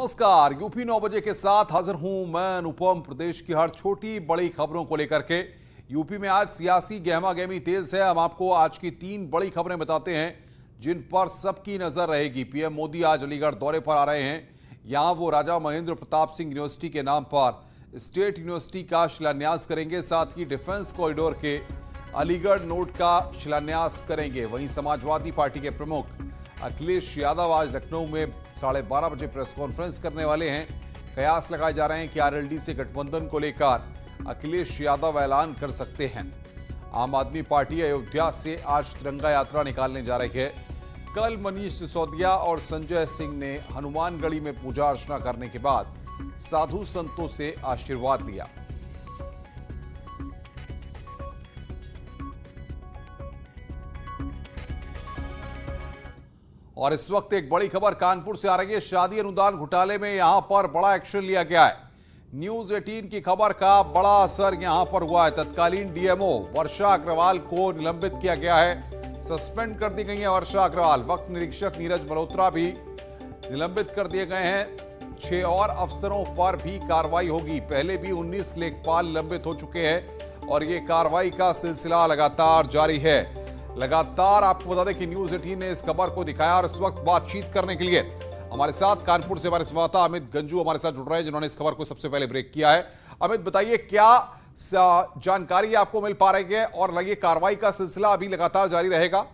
नमस्कार, यूपी 9 बजे के साथ हाजिर हूं मैं अनुपम। प्रदेश की हर छोटी बड़ी खबरों को लेकर के यूपी में आज सियासी गहमा गहमी तेज है। हम आपको आज की 3 बड़ी खबरें बताते हैं जिन पर सबकी नजर रहेगी। पीएम मोदी आज अलीगढ़ दौरे पर आ रहे हैं। यहां वो राजा महेंद्र प्रताप सिंह यूनिवर्सिटी के नाम पर स्टेट यूनिवर्सिटी का शिलान्यास करेंगे। साथ ही डिफेंस कॉरिडोर के अलीगढ़ नोड का शिलान्यास करेंगे। वहीं समाजवादी पार्टी के प्रमुख अखिलेश यादव आज लखनऊ में 12:30 बजे प्रेस कॉन्फ्रेंस करने वाले हैं। कयास लगाए जा रहे हैं कि आरएलडी से गठबंधन को लेकर अखिलेश यादव ऐलान कर सकते हैं। आम आदमी पार्टी अयोध्या से आज तिरंगा यात्रा निकालने जा रही है। कल मनीष सिसोदिया और संजय सिंह ने हनुमानगढ़ी में पूजा अर्चना करने के बाद साधु संतों से आशीर्वाद लिया। और इस वक्त एक बड़ी खबर कानपुर से आ रही है। शादी अनुदान घोटाले में यहां पर बड़ा एक्शन लिया गया है। न्यूज 18 की खबर का बड़ा असर यहां पर हुआ है। तत्कालीन डीएमओ वर्षा अग्रवाल को निलंबित किया गया है। सस्पेंड कर दी गई है वर्षा अग्रवाल। वक्त निरीक्षक नीरज मल्होत्रा भी निलंबित कर दिए गए हैं। 6 और अफसरों पर भी कार्रवाई होगी। पहले भी 19 लेखपाल निलंबित हो चुके हैं और ये कार्रवाई का सिलसिला लगातार जारी है। लगातार आपको बता दें कि न्यूज 18 ने इस खबर को दिखाया और इस वक्त बातचीत करने के लिए हमारे साथ कानपुर से हमारे संवाददाता अमित गंजू हमारे साथ जुड़ रहे हैं, जिन्होंने इस खबर को सबसे पहले ब्रेक किया है। अमित, बताइए क्या जानकारी आपको मिल पा रही है और ये कार्रवाई का सिलसिला अभी लगातार जारी रहेगा?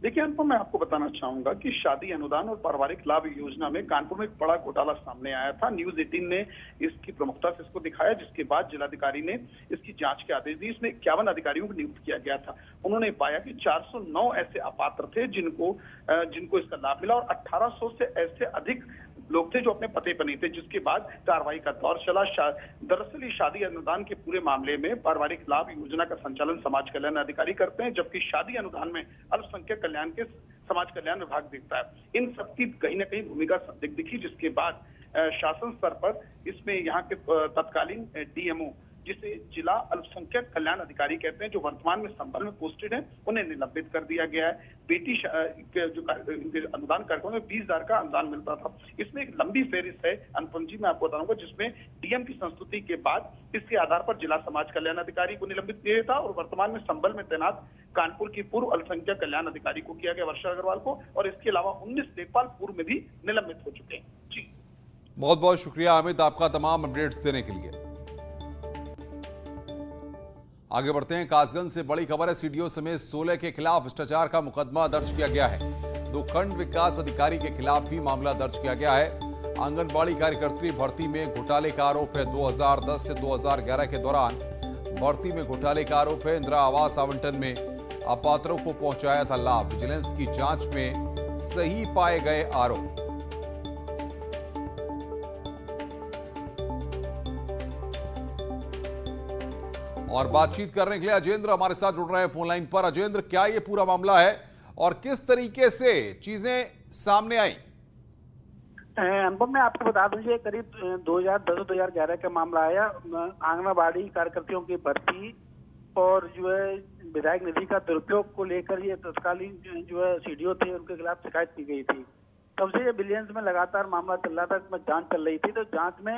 देखिए अनुपम, मैं आपको बताना चाहूंगा कि शादी अनुदान और पारिवारिक लाभ योजना में कानपुर में एक बड़ा घोटाला सामने आया था। न्यूज 18 ने इसकी प्रमुखता से इसको दिखाया, जिसके बाद जिलाधिकारी ने इसकी जांच के आदेश दिए। इसमें 51 अधिकारियों को नियुक्त किया गया था। उन्होंने पाया कि 409 ऐसे अपात्र थे जिनको इसका लाभ मिला और 1800 से ऐसे अधिक लोग थे जो अपने पते पर नहीं थे, जिसके बाद कार्रवाई का दौर चला। दरअसल ये शादी अनुदान के पूरे मामले में पारिवारिक लाभ योजना का संचालन समाज कल्याण अधिकारी करते हैं, जबकि शादी अनुदान में अल्पसंख्यक कल्याण के समाज कल्याण विभाग देखता है। इन सबकी कहीं ना कहीं भूमिका दिखी, जिसके बाद शासन स्तर पर इसमें यहाँ के तत्कालीन डीएमओ, जिसे जिला अल्पसंख्यक कल्याण अधिकारी कहते हैं, जो वर्तमान में संबल में पोस्टेड है, उन्हें निलंबित कर दिया गया है। बेटी जो अनुदान कार्यक्रम में 20,000 का अनुदान मिलता था। इसमें एक लंबी फेहरिस्त है अनुपम जी, मैं आपको बताऊंगा, जिसमें डीएम की संस्तुति के बाद इसके आधार पर जिला समाज कल्याण अधिकारी को निलंबित किया था और वर्तमान में संबल में तैनात कानपुर की पूर्व अल्पसंख्यक कल्याण अधिकारी को किया गया, वर्षा अग्रवाल को, और इसके अलावा 19 लेखपाल पूर्व में भी निलंबित हो चुके हैं। जी, बहुत बहुत शुक्रिया अमित, आपका तमाम अपडेट्स देने के लिए। आगे बढ़ते हैं। कासगंज से बड़ी खबर है। सीडीओ समेत 16 के खिलाफ भ्रष्टाचार का मुकदमा दर्ज किया गया है। 2 खंड विकास अधिकारी के खिलाफ भी मामला दर्ज किया गया है। आंगनबाड़ी कार्यकर्त्री भर्ती में घोटाले का आरोप है। 2010 से 2011 के दौरान भर्ती में घोटाले का आरोप है। इंदिरा आवास आवंटन में अपात्रों को पहुंचाया था लाभ। विजिलेंस की जांच में सही पाए गए आरोप। और बातचीत करने के लिए अजेंद्र हमारे साथ जुड़ रहे हैं फोन लाइन पर। अजेंद्र, क्या ये पूरा मामला है और किस तरीके से चीजें सामने आई? अनुपम, मैं आपको बता दूं, ये करीब 2010-2011 का मामला आया। आंगनबाड़ी कार्यकर्तियों की भर्ती और जो है विधायक निधि का दुरुपयोग को लेकर ये तत्कालीन जो है सीडीओ थे, उनके खिलाफ शिकायत की गई थी। तब से ये विजिलेंस में लगातार मामला चल रहा था, जांच चल रही थी। तो जांच में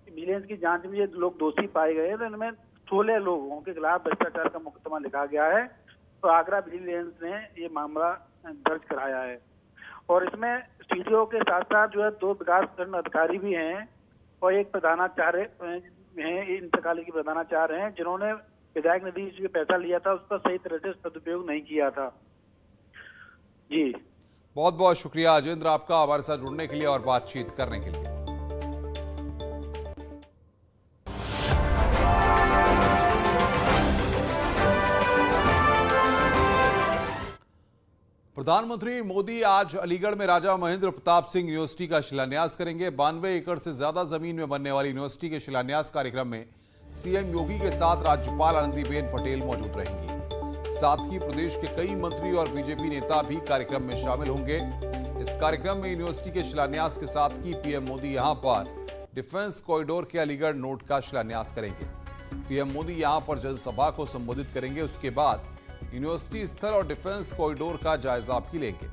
विजिलेंस की जांच में ये लोग दोषी पाए गए, तो इनमें 16 लोगों के खिलाफ भ्रष्टाचार का मुकदमा लिखा गया है। तो आगरा विजिलेंस ने ये मामला दर्ज कराया है और इसमें सीडीओ के साथ साथ जो है 2 विकास खंड अधिकारी भी हैं और एक प्रधानाचार्य हैं, इंतकाली की प्रधानाचार्य हैं, जिन्होंने विधायक निधि से पैसा लिया था उसका सही तरह से सदुपयोग नहीं किया था। जी, बहुत बहुत शुक्रिया अजेंद्र आपका हमारे साथ जुड़ने के लिए और बातचीत करने के लिए। प्रधानमंत्री मोदी आज अलीगढ़ में राजा महेंद्र प्रताप सिंह यूनिवर्सिटी का शिलान्यास करेंगे। 92 एकड़ से ज्यादा जमीन में बनने वाली यूनिवर्सिटी के शिलान्यास कार्यक्रम में सीएम योगी के साथ राज्यपाल आनंदीबेन पटेल मौजूद रहेंगी। साथ ही प्रदेश के कई मंत्री और बीजेपी नेता भी कार्यक्रम में शामिल होंगे। इस कार्यक्रम में यूनिवर्सिटी के शिलान्यास के साथ ही पीएम मोदी यहां पर डिफेंस कॉरिडोर के अलीगढ़ नोड का शिलान्यास करेंगे। पीएम मोदी यहां पर जनसभा को संबोधित करेंगे। उसके बाद यूनिवर्सिटी स्थल और डिफेंस कॉरिडोर का जायजा भी लेंगे।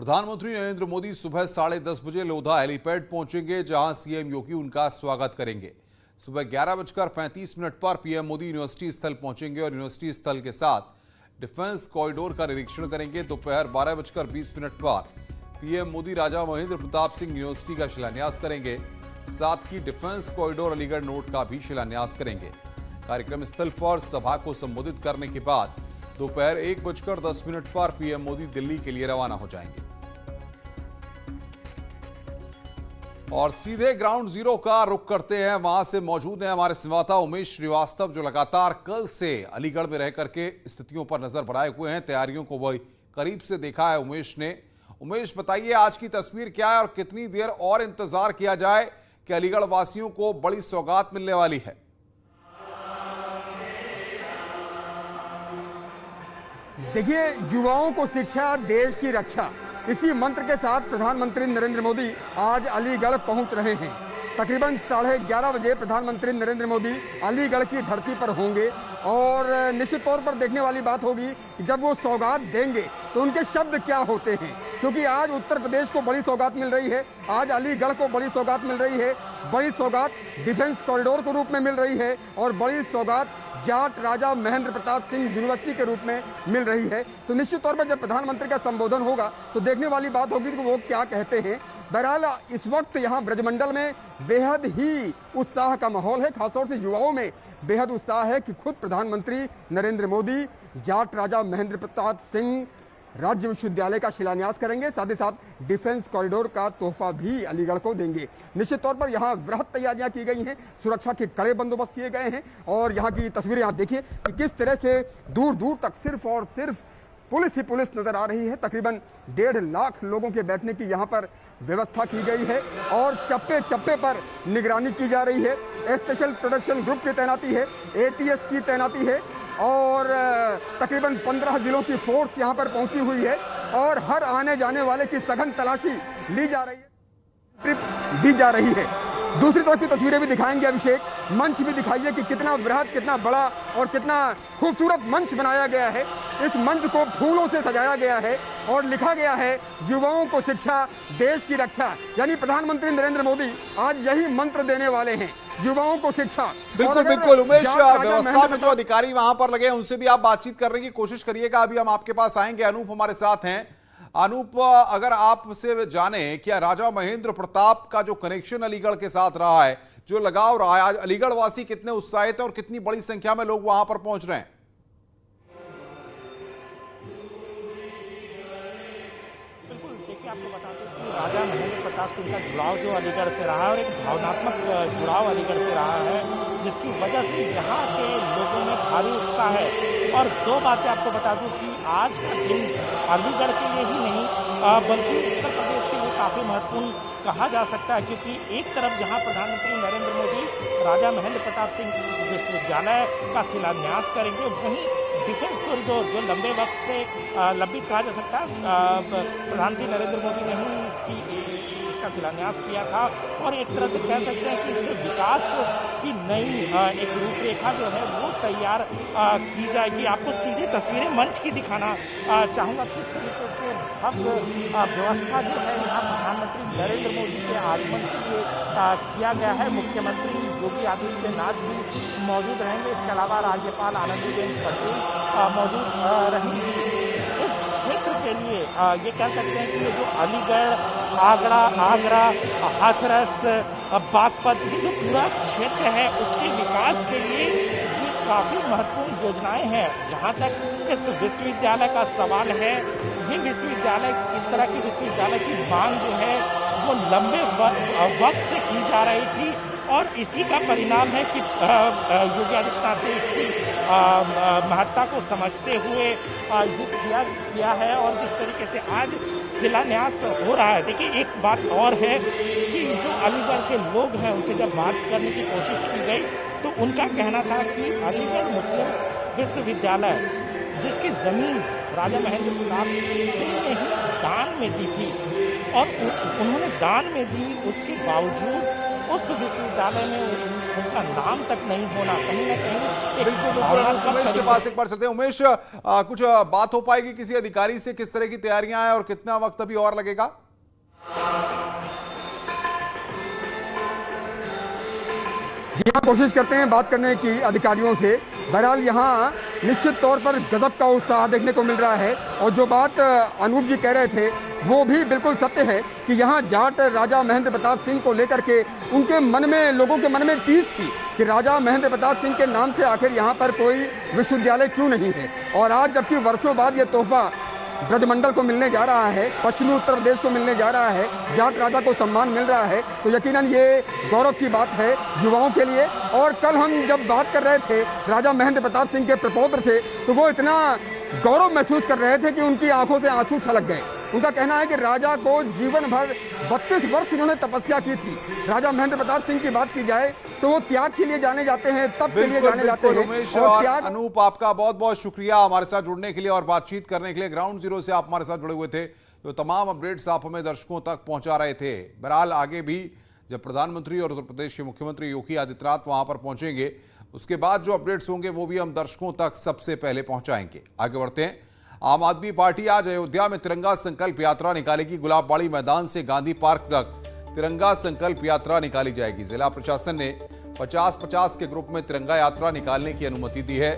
प्रधानमंत्री नरेंद्र मोदी सुबह 10:30 बजे लोधा हेलीपैड पहुंचेंगे, जहां सीएम योगी उनका स्वागत करेंगे। सुबह 11:35 पर पीएम मोदी यूनिवर्सिटी स्थल पहुंचेंगे और यूनिवर्सिटी स्थल के साथ डिफेंस कॉरिडोर का निरीक्षण करेंगे। दोपहर 12:20 पर पीएम मोदी राजा महेंद्र प्रताप सिंह यूनिवर्सिटी का शिलान्यास करेंगे। साथ ही डिफेंस कॉरिडोर अलीगढ़ नोट का भी शिलान्यास करेंगे। कार्यक्रम स्थल पर सभा को संबोधित करने के बाद दोपहर 1:10 पर पीएम मोदी दिल्ली के लिए रवाना हो जाएंगे। और सीधे ग्राउंड जीरो का रुख करते हैं। वहां से मौजूद हैं हमारे संवाददाता उमेश श्रीवास्तव, जो लगातार कल से अलीगढ़ में रह करके स्थितियों पर नजर बढ़ाए हुए हैं। तैयारियों को वही करीब से देखा है उमेश ने। उमेश, बताइए आज की तस्वीर क्या है और कितनी देर और इंतजार किया जाए कि अलीगढ़ वासियों को बड़ी सौगात मिलने वाली है? देखिए, युवाओं को शिक्षा, देश की रक्षा, इसी मंत्र के साथ प्रधानमंत्री नरेंद्र मोदी आज अलीगढ़ पहुंच रहे हैं। तकरीबन 11:30 बजे प्रधानमंत्री नरेंद्र मोदी अलीगढ़ की धरती पर होंगे और निश्चित तौर पर देखने वाली बात होगी कि जब वो सौगात देंगे तो उनके शब्द क्या होते हैं, क्योंकि आज उत्तर प्रदेश को बड़ी सौगात मिल रही है, आज अलीगढ़ को बड़ी सौगात मिल रही है। बड़ी सौगात डिफेंस कॉरिडोर के रूप में मिल रही है और बड़ी सौगात जाट राजा महेंद्र प्रताप सिंह यूनिवर्सिटी के रूप में मिल रही है। तो निश्चित तौर पर जब प्रधानमंत्री का संबोधन होगा तो देखने वाली बात होगी कि वो क्या कहते हैं। बहरहाल इस वक्त यहाँ ब्रजमंडल में बेहद ही उत्साह का माहौल है, खासतौर से युवाओं में बेहद उत्साह है कि खुद प्रधानमंत्री नरेंद्र मोदी जाट राजा महेंद्र प्रताप सिंह राज्य विश्वविद्यालय का शिलान्यास करेंगे, साथ ही साथ डिफेंस कॉरिडोर का तोहफा भी अलीगढ़ को देंगे। निश्चित तौर पर यहाँ वृहद तैयारियां की गई हैं, सुरक्षा के कड़े बंदोबस्त किए गए हैं और यहाँ की तस्वीरें आप देखिए कि किस तरह से दूर दूर तक सिर्फ और सिर्फ पुलिस ही पुलिस नजर आ रही है। तकरीबन 1.5 लाख लोगों के बैठने की यहाँ पर व्यवस्था की गई है और चप्पे चप्पे पर निगरानी की जा रही है। स्पेशल प्रोटेक्शन ग्रुप की तैनाती है, एटीएस की तैनाती है और तकरीबन 15 जिलों की फोर्स यहाँ पर पहुंची हुई है और हर आने जाने वाले की सघन तलाशी ली जा रही है, ट्रिप दी जा रही है। दूसरी तरफ की तस्वीरें भी दिखाएंगे अभिषेक, मंच भी दिखाइए कि कितना वृहद, कितना बड़ा और कितना खूबसूरत मंच बनाया गया है। इस मंच को फूलों से सजाया गया है और लिखा गया है युवाओं को शिक्षा, देश की रक्षा। यानी प्रधानमंत्री नरेंद्र मोदी आज यही मंत्र देने वाले हैं, युवाओं को शिक्षा। बिल्कुल बिल्कुल उमेश, व्यवस्था में जो अधिकारी वहां पर लगे हैं उनसे भी आप बातचीत करने की कोशिश करिएगा। अभी हम आपके पास आएंगे, अनूप हमारे साथ हैं। अनूप, अगर आपसे जाने क्या राजा महेंद्र प्रताप का जो कनेक्शन अलीगढ़ के साथ रहा है, जो लगाव रहा है, आज अलीगढ़ वासी कितने उत्साहित हैं और कितनी बड़ी संख्या में लोग वहां पर पहुंच रहे हैं? बिल्कुल, देखिए आपको बता दूं कि राजा महेंद्र प्रताप सिंह का जुड़ाव जो अलीगढ़ से रहा है और एक भावनात्मक जुड़ाव अलीगढ़ से रहा है, जिसकी वजह से यहाँ के लोगों में भारी उत्साह है। और दो बातें आपको बता दूं कि आज का दिन अलीगढ़ के लिए ही नहीं बल्कि उत्तर प्रदेश के लिए काफ़ी महत्वपूर्ण कहा जा सकता है, क्योंकि एक तरफ जहां प्रधानमंत्री नरेंद्र मोदी राजा महेंद्र प्रताप सिंह विश्वविद्यालय का शिलान्यास करेंगे, वहीं डिफेंस कॉरिडोर जो लंबे वक्त से लंबित कहा जा सकता है, प्रधानमंत्री नरेंद्र मोदी ने ही इसका शिलान्यास किया था और एक तरह से कह सकते हैं कि इससे विकास की नई एक रूपरेखा जो है वो तैयार की जाएगी। आपको सीधी तस्वीरें मंच की दिखाना चाहूँगा, किस तरीके से भव्य व्यवस्था जो है यहाँ प्रधानमंत्री नरेंद्र मोदी के आगमन के लिए किया गया है। मुख्यमंत्री योगी आदित्यनाथ भी मौजूद रहेंगे, इसके अलावा राज्यपाल आनंदीबेन पटेल मौजूद रहेंगी। इस क्षेत्र के लिए ये कह सकते हैं कि ये जो अलीगढ़, आगरा, हाथरस, बागपत, ये जो पूरा क्षेत्र है उसके विकास के लिए ये काफ़ी महत्वपूर्ण योजनाएं हैं। जहाँ तक इस विश्वविद्यालय का सवाल है, ये विश्वविद्यालय, इस तरह के विश्वविद्यालय की मांग जो है वो लंबे वक्त से की जा रही थी और इसी का परिणाम है कि योगी आदित्यनाथ ने इसकी महत्ता को समझते हुए ये किया है और जिस तरीके से आज शिलान्यास हो रहा है। देखिए, एक बात और है कि जो अलीगढ़ के लोग हैं उनसे जब बात करने की कोशिश की गई तो उनका कहना था कि अलीगढ़ मुस्लिम विश्वविद्यालय, जिसकी ज़मीन राजा महेंद्र प्रताप सिंह ने ही दान में दी थी और उन्होंने दान में दी, उसके बावजूद उस विश्वविद्यालय में उनका नाम तक नहीं होना कहीं ना कहीं बिल्कुल उमेश के पास एक बार चलते हैं। उमेश, कुछ बात हो पाएगी किसी अधिकारी से, किस तरह की तैयारियां हैं और कितना वक्त अभी और लगेगा? जी हाँ, कोशिश करते हैं बात करने की अधिकारियों से। बहरहाल यहाँ निश्चित तौर पर गजब का उत्साह देखने को मिल रहा है और जो बात अनूप जी कह रहे थे वो भी बिल्कुल सत्य है कि यहाँ जाट राजा महेंद्र प्रताप सिंह को लेकर के उनके मन में, लोगों के मन में टीस थी कि राजा महेंद्र प्रताप सिंह के नाम से आखिर यहाँ पर कोई विश्वविद्यालय क्यों नहीं है। और आज जबकि वर्षों बाद ये तोहफा ब्रजमंडल को मिलने जा रहा है, पश्चिमी उत्तर प्रदेश को मिलने जा रहा है, जाट राजा को सम्मान मिल रहा है, तो यकीनन ये गौरव की बात है युवाओं के लिए। और कल हम जब बात कर रहे थे राजा महेंद्र प्रताप सिंह के प्रपौत्र से, तो वो इतना गौरव महसूस कर रहे थे कि उनकी आंखों से आंसू छलक गए। उनका कहना है कि राजा को जीवन भर 32 वर्ष उन्होंने तपस्या की थी। राजा महेंद्र प्रताप सिंह की बात की जाए तो वो त्याग के लिए जाने जाते हैं, तप के लिए जाने जाते हैं। उमेश और अनूप, आपका बहुत बहुत शुक्रिया हमारे साथ जुड़ने के लिए और बातचीत करने के लिए। ग्राउंड जीरो से आप हमारे साथ जुड़े हुए थे, जो तमाम अपडेट्स आप हमें दर्शकों तक पहुंचा रहे थे। बहरहाल आगे भी जब प्रधानमंत्री और उत्तर प्रदेश के मुख्यमंत्री योगी आदित्यनाथ वहां पर पहुंचेंगे, उसके बाद जो अपडेट्स होंगे वो भी हम दर्शकों तक सबसे पहले पहुंचाएंगे। आगे बढ़ते हैं। आम आदमी पार्टी आज अयोध्या में तिरंगा संकल्प यात्रा निकालेगी। गुलाबबाड़ी मैदान से गांधी पार्क तक तिरंगा संकल्प यात्रा निकाली जाएगी। जिला प्रशासन ने 50-50 के ग्रुप में तिरंगा यात्रा निकालने की अनुमति दी है।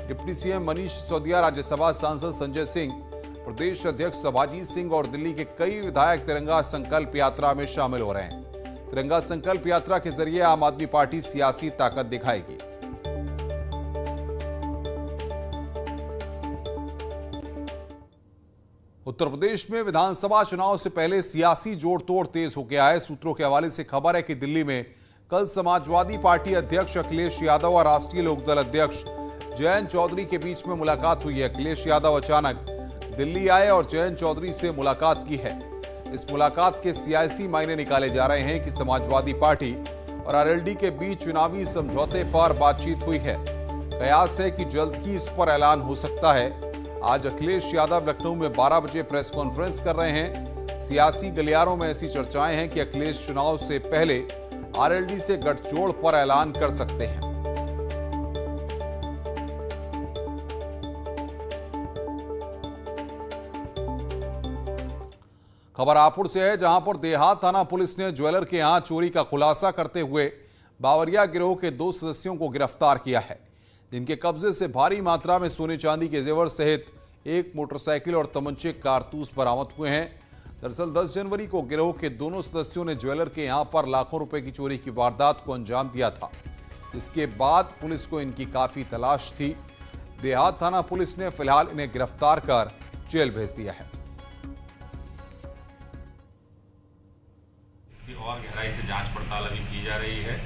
डिप्टी सीएम मनीष सिसोदिया, राज्यसभा सांसद संजय सिंह, प्रदेश अध्यक्ष सभाजीत सिंह और दिल्ली के कई विधायक तिरंगा संकल्प यात्रा में शामिल हो रहे हैं। तिरंगा संकल्प यात्रा के जरिए आम आदमी पार्टी सियासी ताकत दिखाएगी। उत्तर प्रदेश में विधानसभा चुनाव से पहले सियासी जोड़ तोड़ तेज हो गया है। सूत्रों के हवाले से खबर है कि दिल्ली में कल समाजवादी पार्टी अध्यक्ष अखिलेश यादव और राष्ट्रीय लोकदल अध्यक्ष जयंत चौधरी के बीच में मुलाकात हुई है। अखिलेश यादव अचानक दिल्ली आए और जयंत चौधरी से मुलाकात की है। इस मुलाकात के सियासी मायने निकाले जा रहे हैं कि समाजवादी पार्टी और आरएलडी के बीच चुनावी समझौते पर बातचीत हुई है। कयास है कि जल्द ही इस पर ऐलान हो सकता है। आज अखिलेश यादव लखनऊ में 12 बजे प्रेस कॉन्फ्रेंस कर रहे हैं। सियासी गलियारों में ऐसी चर्चाएं हैं कि अखिलेश चुनाव से पहले आरएलडी से गठजोड़ पर ऐलान कर सकते हैं। खबर हापुड़ से है, जहां पर देहात थाना पुलिस ने ज्वेलर के यहां चोरी का खुलासा करते हुए बावरिया गिरोह के 2 सदस्यों को गिरफ्तार किया है, जिनके कब्जे से भारी मात्रा में सोने चांदी के जेवर सहित एक मोटरसाइकिल और तमंचे कारतूस बरामद हुए हैं। दरअसल 10 जनवरी को गिरोह के दोनों सदस्यों ने ज्वेलर के यहां पर लाखों रुपए की चोरी की वारदात को अंजाम दिया था, जिसके बाद पुलिस को इनकी काफी तलाश थी। देहात थाना पुलिस ने फिलहाल इन्हें गिरफ्तार कर जेल भेज दिया है। इसकी और गहराई से जांच पड़ताल अभी की जा रही है।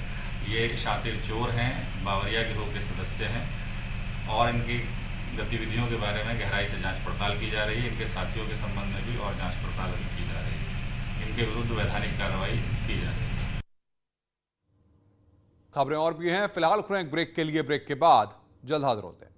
ये शातिर चोर हैं, बावरिया गिरोह के सदस्य हैं और इनकी गतिविधियों के बारे में गहराई से जांच पड़ताल की जा रही है। इनके साथियों के संबंध में भी और जांच पड़ताल अभी की जा रही है। इनके विरुद्ध वैधानिक कार्रवाई की जा रही है। खबरें और भी हैं, फिलहाल खुलें एक ब्रेक के लिए। ब्रेक के बाद जल्द हाजिर होते हैं।